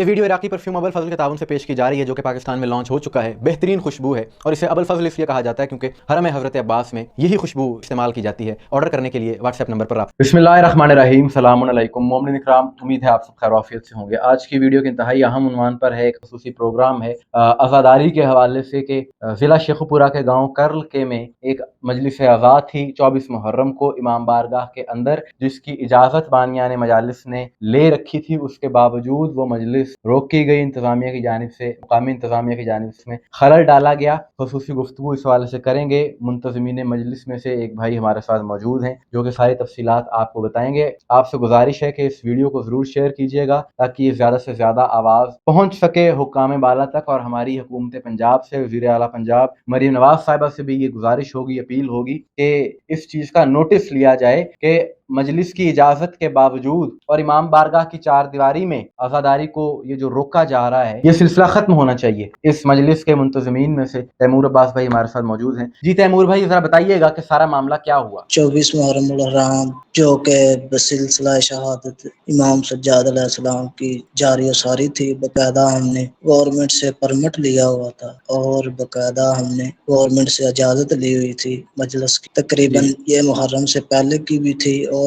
یہ ویڈیو عراقی پرفیوم ابو الفضل کے تعاون سے پیش کی جا رہی ہے، جو کہ پاکستان میں لانچ ہو چکا ہے۔ بہترین خوشبو ہے اور اسے ابو الفضل اس لیے کہا جاتا ہے کیونکہ حرم حضرت عباس میں یہی خوشبو استعمال کی جاتی ہے۔ آرڈر کرنے کے لیے واٹس ایپ نمبر پر رابطہ۔ بسم اللہ الرحمن الرحیم، السلام علیکم مومنین اکرام، امید ہے آپ سب خیر و عافیت سے ہوں گے۔ آج کی ویڈیو کے انتہائی اہم عنوان پر ہے، ایک خصوصی پروگرام ہے عزاداری کے حوالے سے کہ ضلع شیخو پورہ کے گاؤں کرل کے میں ایک مجلس عزا تھی 24 محرم کو امام بارگاہ کے اندر، جس کی اجازت بانیان مجالس نے لے رکھی تھی۔ اس کے باوجود وہ مجلس روکی گئی انتظامیہ کی جانب سے، مقامی انتظامیہ کی جانب سے خلل ڈالا گیا۔ خصوصی گفتگو اس حوالے سے کریں گے۔ منتظمین مجلس میں سے ایک بھائی ہمارے ساتھ موجود ہیں جو کہ ساری تفصیلات آپ کو بتائیں گے۔ آپ سے گزارش ہے کہ اس ویڈیو کو ضرور شیئر کیجیے گا تاکہ یہ زیادہ سے زیادہ آواز پہنچ سکے حکام بالا تک، اور ہماری حکومت پنجاب سے، وزیر اعلیٰ پنجاب مریم نواز صاحبہ سے بھی یہ گزارش ہوگی، اپیل ہوگی کہ اس چیز کا نوٹس لیا جائے کہ مجلس کی اجازت کے باوجود اور امام بارگاہ کی چار دیواری میں عزاداری کو یہ جو روکا جا رہا ہے، یہ سلسلہ ختم ہونا چاہیے۔ اس مجلس کے منتظمین میں سے تیمور عباس بھائی ہمارے ساتھ موجود ہیں۔ جی تیمور بھائی، ذرا بتائیے گا کہ سارا معاملہ کیا ہوا؟ 24 محرم الحرام جو کہ بسلسلہ شہادت امام سجاد علیہ السلام کی جاری و ساری تھی، باقاعدہ ہم نے گورنمنٹ سے پرمٹ لیا ہوا تھا اور باقاعدہ ہم نے گورنمنٹ سے اجازت لی ہوئی تھی مجلس کی۔ تقریباً یہ محرم سے پہلے کی بھی تھی اور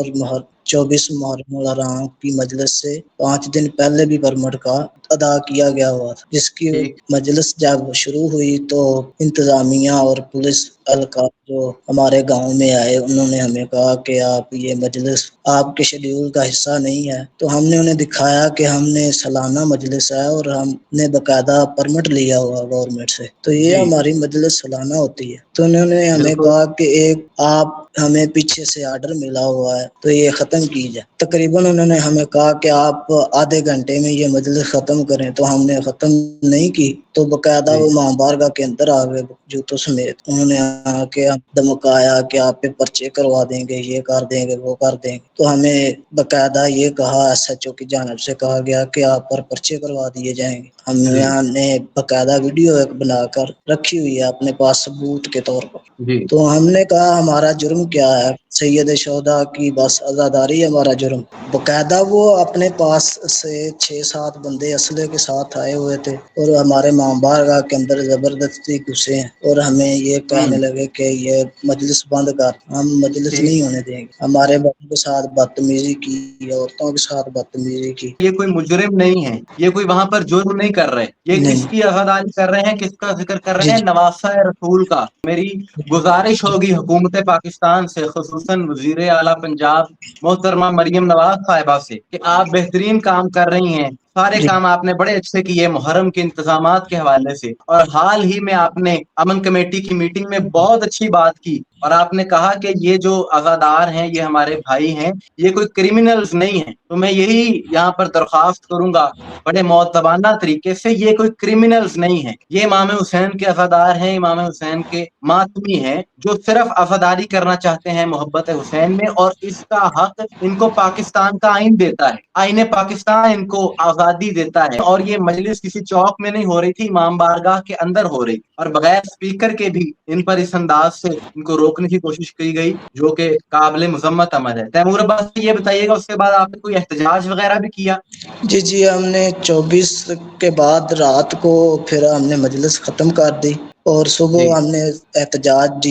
24 محرم الحرام کی مجلس سے 5 دن پہلے بھی پرمٹ کا ادا کیا گیا ہوا تھا، جس کی مجلس جب شروع ہوئی تو انتظامیہ اور پولیس اہلکار جو ہمارے گاؤں میں آئے، انہوں نے ہمیں کہا کہ آپ یہ مجلس آپ کے شیڈیول کا حصہ نہیں ہے۔ تو ہم نے انہیں دکھایا کہ ہم نے سالانہ مجلس ہے اور ہم نے باقاعدہ پرمٹ لیا ہوا گورنمنٹ سے، تو یہ ہماری مجلس سالانہ ہوتی ہے۔ تو انہوں نے ہمیں کہا کہ ایک آپ ہمیں پیچھے سے آرڈر ملا ہوا ہے تو یہ ختم کی جائے۔ تقریباً انہوں نے ہمیں کہا کہ آپ آدھے گھنٹے میں یہ مجلس ختم کریں، تو ہم نے ختم نہیں کی تو باقاعدہ وہ امام بارگاہ کے اندر آ گئے جوتوں سمیت۔ انہوں نے آ کے دمکایا کہ آپ پہ پرچے کروا دیں گے، یہ کر دیں گے، وہ کر دیں گے۔ تو ہمیں باقاعدہ یہ کہا، ایس ایچ او کی جانب سے کہا گیا کہ آپ پر پرچے کروا دیے جائیں گے۔ ہم یہاں نے باقاعدہ ویڈیو ایک بنا کر رکھی ہوئی ہے اپنے پاس ثبوت کے طور پر۔ تو ہم نے کہا ہمارا جرم کیا ہے؟ سید شہداء کی بس عزاداری ہمارا جرم۔ باقاعدہ وہ اپنے پاس سے 6-7 بندے اسلحے کے ساتھ آئے ہوئے تھے اور ہمارے امام بارگاہ کے اندر زبردستی گھسے ہیں اور ہمیں یہ کہنے لگے کہ یہ مجلس بند کر، ہم مجلس نہیں ہونے دیں گے۔ ہمارے بچوں کے ساتھ بدتمیزی کی، عورتوں کے ساتھ بدتمیزی کی۔ یہ کوئی مجرم نہیں ہے، یہ کوئی وہاں پر جرم نہیں کر رہے، یہ کس کی عزاداری کر رہے ہیں، کس کا ذکر کر رہے ہیں؟ نواسہ رسول کا۔ میری گزارش ہوگی حکومت پاکستان سے، خصوصاً وزیر اعلیٰ پنجاب محترمہ مریم نواز صاحبہ سے، کہ آپ بہترین کام کر رہی ہیں، سارے کام آپ نے بڑے اچھے کیے محرم کے انتظامات کے حوالے سے، اور حال ہی میں آپ نے امن کمیٹی کی میٹنگ میں بہت اچھی بات کی اور آپ نے کہا کہ یہ جو عزادار ہیں یہ ہمارے بھائی ہیں، یہ کوئی کرمنلز نہیں ہیں۔ تو میں یہی یہاں پر درخواست کروں گا بڑے مؤدبانہ طریقے سے، یہ کوئی کرمنلز نہیں ہیں، یہ امام حسین کے عزادار ہیں، امام حسین کے ماتمی ہیں جو صرف عزاداری کرنا چاہتے ہیں محبت حسین میں، اور اس کا حق ان کو پاکستان کا آئین دیتا ہے، آئین پاکستان ان کو آزادی دیتا ہے۔ اور یہ مجلس کسی چوک میں نہیں ہو رہی تھی، امام بارگاہ کے اندر ہو رہی، اور بغیر اسپیکر کے بھی ان پر اس انداز سے ان کو روکنے کی کوشش کی گئی، جو کہ قابل مذمت عمل ہے۔ تیمور عباس یہ بتائیے گا، اس کے بعد آپ نے کوئی احتجاج وغیرہ بھی کیا؟ جی ہم نے 24 کے بعد رات کو پھر ہم نے مجلس ختم کر دی اور صبح ہم نے احتجاج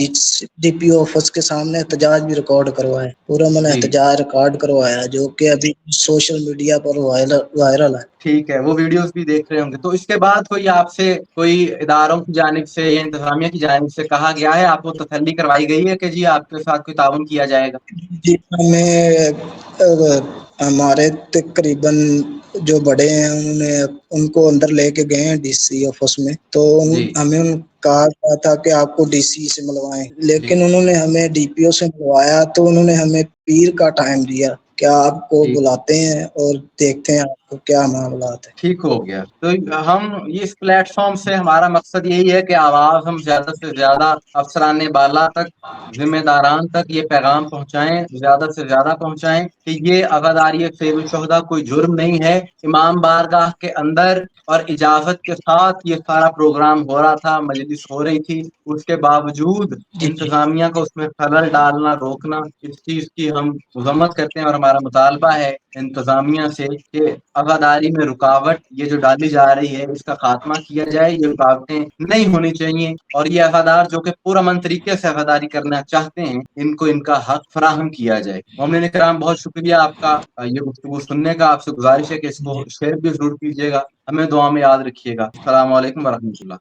ڈی پی او آفس کے سامنے احتجاج بھی ریکارڈ کروایا، پورا میں نے احتجاج ریکارڈ کروایا جو کہ ابھی سوشل میڈیا پر وائرل ہے۔ ٹھیک ہے، وہ ویڈیوز بھی دیکھ رہے ہوں گے۔ تو اس کے بعد کوئی آپ سے کوئی اداروں کی جانب سے یا انتظامیہ کی جانب سے کہا گیا ہے، آپ کو تسلی کروائی گئی ہے کہ جی آپ کے ساتھ کوئی تعاون کیا جائے گا؟ جی ہمیں ہمارے تقریباً جو بڑے ہیں انہوں نے ان کو اندر لے کے گئے ہیں ڈی سی آفس میں، تو ہمیں کہا گیا تھا کہ آپ کو ڈی سی سے ملوائیں، لیکن انہوں نے ہمیں ڈی پی او سے ملوایا تو انہوں نے ہمیں پیر کا ٹائم دیا کہ آپ کو بلاتے ہیں اور دیکھتے ہیں آپ کو کیا معاملات ہیں۔ ٹھیک ہو گیا۔ تو ہم اس پلیٹ فارم سے ہمارا مقصد یہی ہے کہ آواز ہم زیادہ سے زیادہ افسران بالا تک، ذمہ داران تک یہ پیغام پہنچائیں، زیادہ سے زیادہ پہنچائیں کہ یہ عزاداری سید الشہداء کوئی جرم نہیں ہے۔ امام بارگاہ کے اندر اور اجازت کے ساتھ یہ سارا پروگرام ہو رہا تھا، مجلس ہو رہی تھی، اس کے باوجود انتظامیہ کو اس میں خلل ڈالنا، روکنا، اس چیز کی ہم مذمت کرتے ہیں، اور ہمارا مطالبہ ہے انتظامیہ سے کہ عزاداری میں رکاوٹ یہ جو ڈالی جا رہی ہے اس کا خاتمہ کیا جائے، یہ رکاوٹیں نہیں ہونی چاہیے، اور یہ عزادار جو کہ پرامن طریقے سے عزاداری کرنا چاہتے ہیں ان کو ان کا حق فراہم کیا جائے۔ مومنین کرام بہت شکریہ آپ کا یہ گفتگو سننے کا، آپ سے گزارش ہے کہ اس کو شیئر بھی ضرور کیجیے گا، ہمیں دعا میں یاد رکھیے گا۔ السلام علیکم ورحمۃ اللہ۔